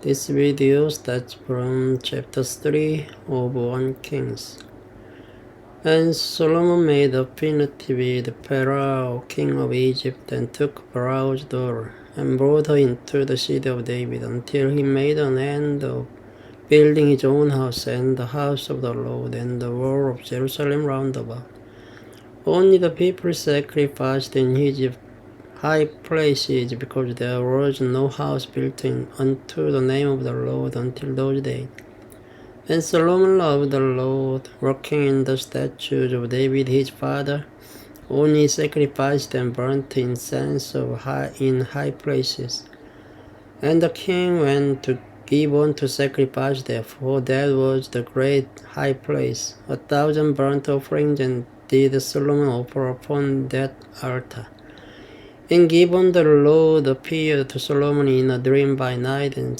This video starts from chapter 3 of 1 Kings. And Solomon made a covenant with Pharaoh, king of Egypt, and took Pharaoh's daughter, and brought her into the city of David, until he made an end of building his own house, and the house of the Lord, and the wall of Jerusalem round about. Only the people sacrificed in his high places, because there was no house built unto the name of the Lord until those days. And Solomon loved the Lord, walking in the statutes of David his father. Only sacrificed and burnt incense in high places. And the king went to Gibeon to sacrifice there, for that was the great high place. 1,000 burnt offerings and did Solomon offer upon that altar. In Gibeon the Lord appeared to Solomon in a dream by night, and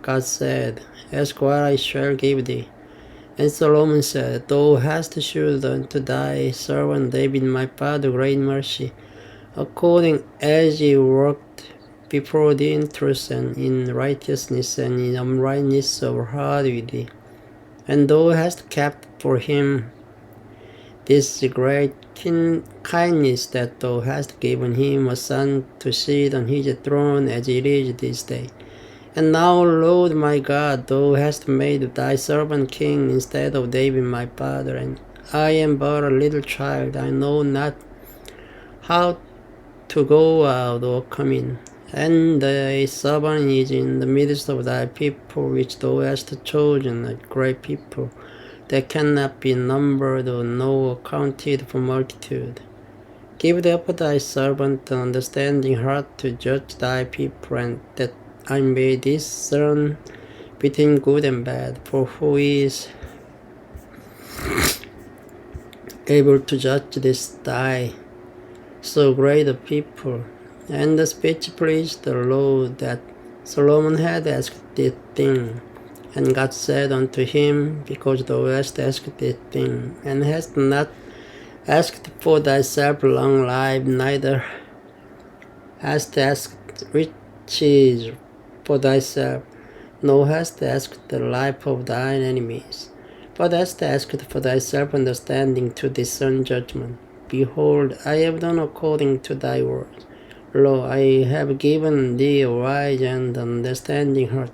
God said, Ask what I shall give thee. And Solomon said, Thou hast shewed unto thy servant David my father great mercy, according as he walked before thee in truth and in righteousness and in uprightness of heart with thee. And thou hast kept for him this great kindness, that thou hast given him a son to sit on his throne as it is this day. And now, Lord my God, thou hast made thy servant king instead of David my father, and I am but a little child. I know not how to go out or come in. And thy servant is in the midst of thy people, which thou hast chosen, a great people, that cannot be numbered or nor counted for multitude. Give therefore thy servant an understanding heart to judge thy people, and that I may discern between good and bad. For who is able to judge this thy so great a people? And the speech pleased the Lord, that Solomon had asked this thing. And God said unto him, Because thou hast asked this thing, and hast not asked for thyself long life, neither hast asked riches for thyself, nor hast asked the life of thine enemies, but hast asked for thyself understanding to discern judgment. Behold, I have done according to thy words. Lo, I have given thee a wise and understanding heart,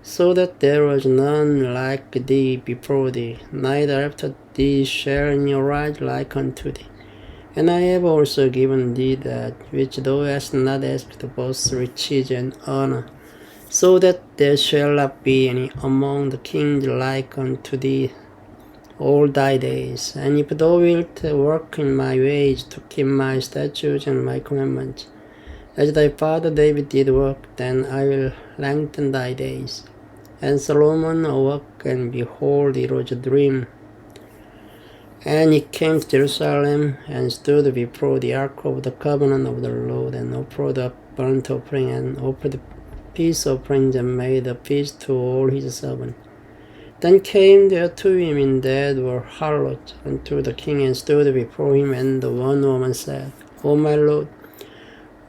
so that there was none like thee before thee, neither after thee shall any arise like unto thee. And I have also given thee that which thou hast not asked, both riches and honor, so that there shall not be any among the kings like unto thee all thy days. And if thou wilt walk in my ways, to keep my statutes and my commandments, as thy father David did walk, then I will lengthen thy days. And Solomon awoke, and behold, it was a dream. And he came to Jerusalem, and stood before the ark of the covenant of the Lord, and offered up burnt offering, and offered peace offerings, and made a feast to all his servants. Then came there two women that were harlots unto the king, and stood before him. And the one woman said, O my lord,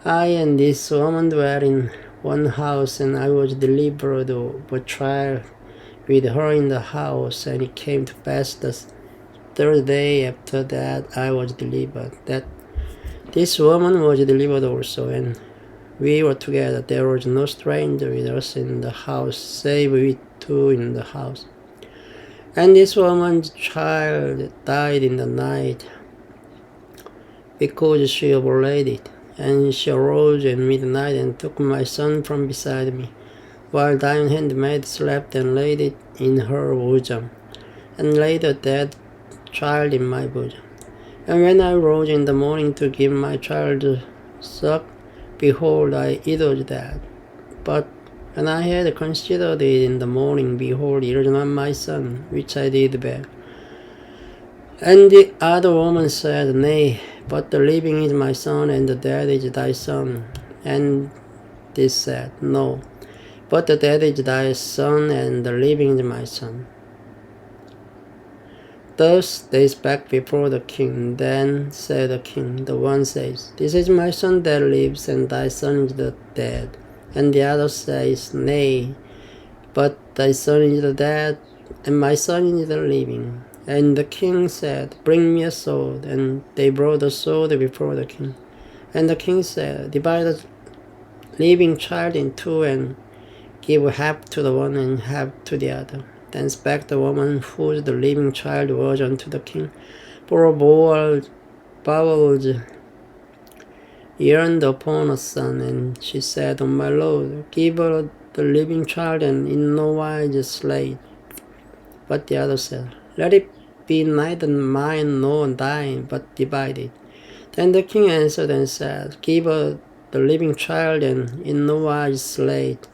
I and this woman dwell in one house, and I was delivered of a child with her in the house. And it came to pass the third day after that I was delivered, that this woman was delivered also, and we were together. There was no stranger with us in the house, save we two in the house. And this woman's child died in the night, because she overlaid it. And she arose at midnight, and took my son from beside me, while thine handmaid slept, and laid it in her bosom, and laid a dead child in my bosom. And when I rose in the morning to give my child suck, behold, it was dead. But when I had considered it in the morning, behold, it was not my son, which I did bear. And the other woman said, Nay, but the living is my son, and the dead is thy son. And this said, No, but the dead is thy son, and the living is my son. Thus they spake before the king. Then said the king, the one says, This is my son that lives, and thy son is the dead. And the other says, Nay, but thy son is dead, and my son is living. And the king said, Bring me a sword. And they brought the sword before the king. And the king said, Divide the living child in two, and give half to the one and half to the other. Then spake the woman whose the living child was unto the king, for her bowels yearned upon a son. And she said, O my lord, give her the living child, and in no wise slay it. But the other said, Let it be neither mine nor thine, but divided. Then the king answered and said, Give her the living child, and in no wise slay it.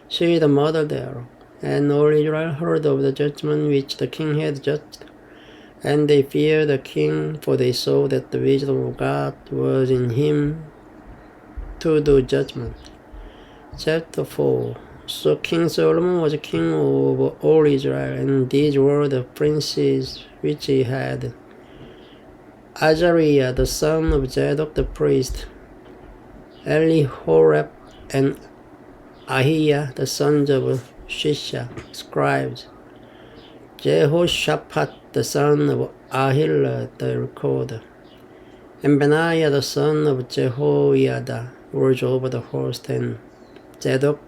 She is the mother thereof. And all Israel heard of the judgment which the king had judged. And they feared the king, for they saw that the wisdom of God was in him to do judgment. Chapter 4. So King Solomon was king over all Israel, and these were the princes which he had: Azariah the son of Zadok the priest, Elihorep and Ahiah the sons of Shisha, scribes, Jehoshaphat the son of Ahillah the recorder, and Benaiah the son of Jehoiada was over the host, and Zadok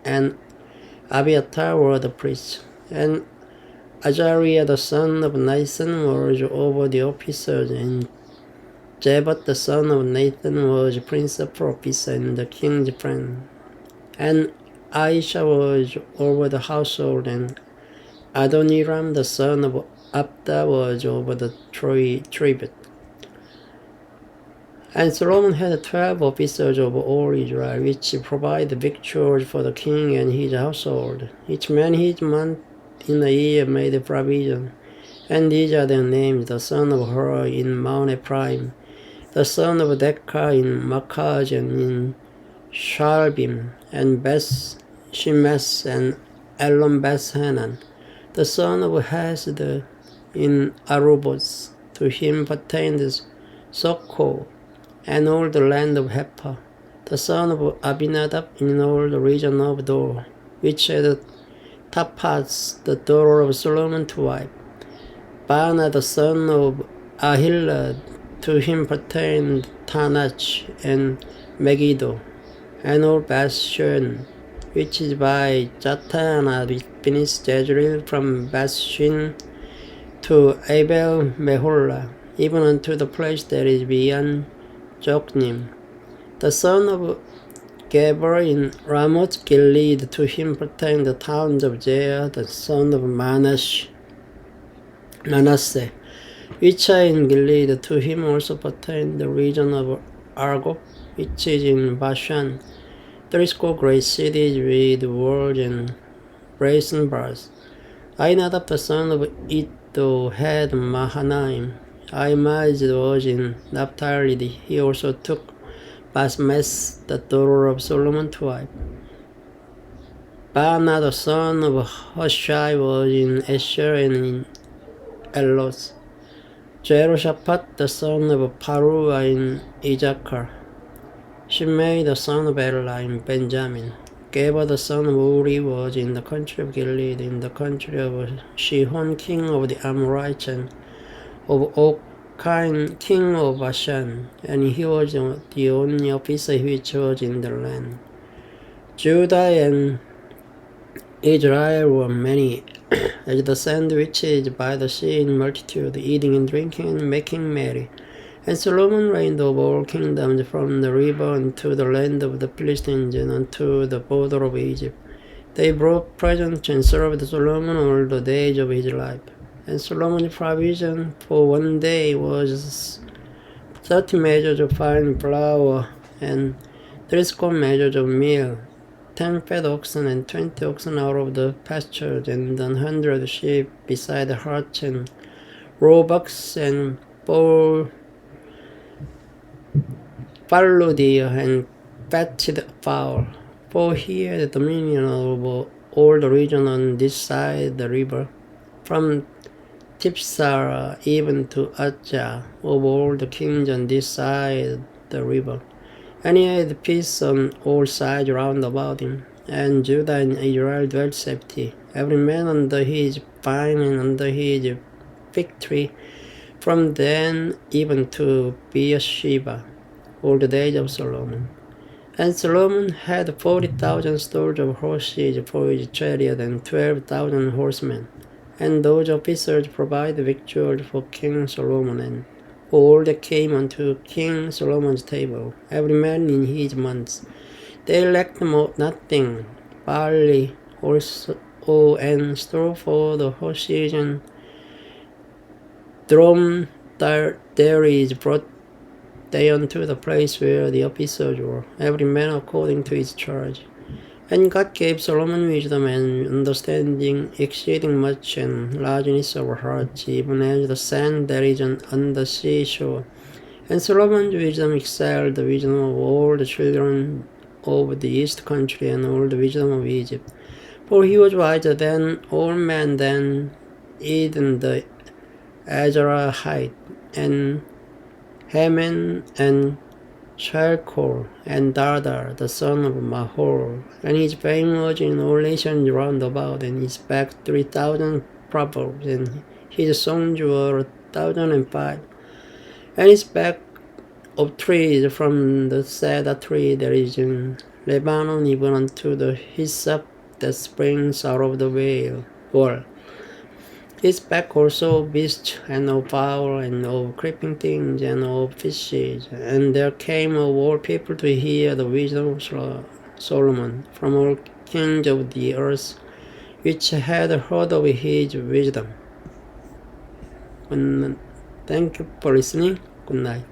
and Abiathar were the priests, and Azariah the son of Nathan was over the officers, and Jabat the son of Nathan was principal officer and the king's friend, and Aisha was over the household, and Adoniram the son of Abda was over the tribute. And Solomon had 12 officers over all Israel, which provided victuals for the king and his household. Each man his month in a year made a provision. And these are their names: the son of Hur in Mount Ephraim, the son of Decca in Makaj and in Shaalbim, and Beth Shemesh and Elon Beth Hanan, the son of Hesed in Arubos. To him pertained Soko and all the land of Hepa, the son of Abinadab in all the region of Dor, which had Tapaz, the daughter of Solomon, to wife. Bana, the son of Ahillah, to him pertained Tanach and Megiddo, and all Bethshan, which is by Jatana, which finished Jezreel from Bethshin to Abel Meholah, even unto the place that is beyond Joknim. The son of Geber in Ramoth Gilead, to him pertained the towns of Jair, the son of Manasseh, which are in Gilead. To him also pertained the region of Argob, which is in Bashan. 30 great cities with walls and brazen bars. Ainadab the son of Iddo had Mahanaim. Ahimaaz was in Naphtali. He also took Basmeth, the daughter of Solomon, to wife. Baana, the son of Hushai, was in Asher and in Elos. Jehoshaphat, the son of Paruah, in Issachar. Shimei, the son of Elah, in Benjamin. Geba, the son of Uri, was in the country of Gilead, in the country of Shihon, king of the Amorites, and of Og, king of Bashan, and he was the only officer which was in the land. Judah and Israel were many, as the sand which is by the sea in multitude, eating and drinking and making merry. And Solomon reigned over all kingdoms, from the river unto the land of the Philistines, and unto the border of Egypt. They brought presents and served Solomon all the days of his life. And Solomon's provision for one day was 30 measures of fine flour, and 30 measures of meal, 10 fat oxen and 20 oxen out of the pastures, and 100 sheep, beside the herds and roebucks and fallow deer and fatted fowl. For he had dominion over all the region on this side the river, from Tipsara even to Ajah, over all the kings on this side the river. And he had peace on all sides round about him, and Judah and Israel dwelt safety, every man under his vine and under his fig tree, from Dan even to Beersheba, all the days of Solomon. And Solomon had 40,000 stalls of horses for his chariot and 12,000 horsemen. And those officers provided victuals for King Solomon and all that came unto King Solomon's table, every man in his months. They lacked nothing, barley also, and straw for the horses, and dromedaries brought they unto the place where the officers were, every man according to his charge. And God gave Solomon wisdom and understanding exceeding much, and largeness of heart, even as the sand that is on the seashore. And Solomon's wisdom excelled the wisdom of all the children of the east country, and all the wisdom of Egypt. For he was wiser than all men, than Eden the Azarahite, and Heman, and Shalkor, and Dardar, the son of Mahor. And his fame was in all nations round about, and he spake 3,000 proverbs, and his songs were 1,005. And he spake of trees, from the cedar tree that is in Lebanon, even unto the hyssop that springs out of the wall. He spake also of beasts, and of fowl, and of creeping things, and of fishes. And there came of all people to hear the wisdom of Solomon, from all kings of the earth, which had heard of his wisdom. Thank you for listening. Good night.